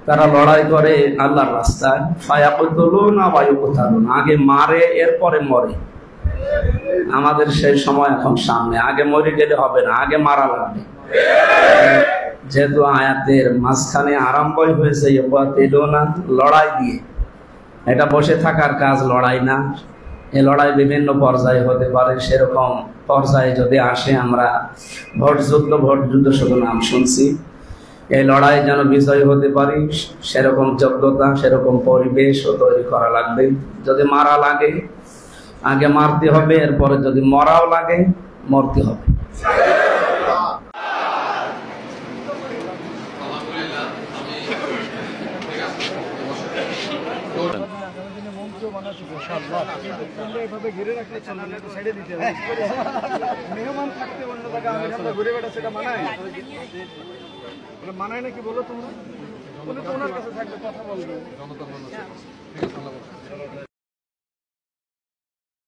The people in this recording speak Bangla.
তারা লড়াই করে আল্লাহর রাস্তায়, ফায়াকুতুলুনা ওয়া ইউকতালুনা, আগে মারে এরপরে মরে। আমাদের সেই সময় এখন সামনে, আগে মরে গেলে হবে না, আগে মারা লাগবে। যেহেতু আয়াতের মাঝখানে আরম্ভই হয়েছে ইউকতালুনা, লড়াই দিয়ে, এটা বসে থাকার কাজ লড়াই না। এ লড়াই বিভিন্ন পর্যায়ে হতে পারে, সেরকম পর্যায়ে যদি আসে, আমরা ভোট যুদ্ধ শুধু নাম শুনছি। এই লড়াই যেন বিজয় হতে পারি, সেরকম যোগ্যতা, সেরকম পরিবেশও তৈরি করা লাগবে। যদি মারা লাগে আগে মারতে হবে, এরপরে যদি মরাও লাগে মরতে হবে। মানায় নাকি বলো তোমরা? ওনার কাছে থাকবে, কথা বলবে।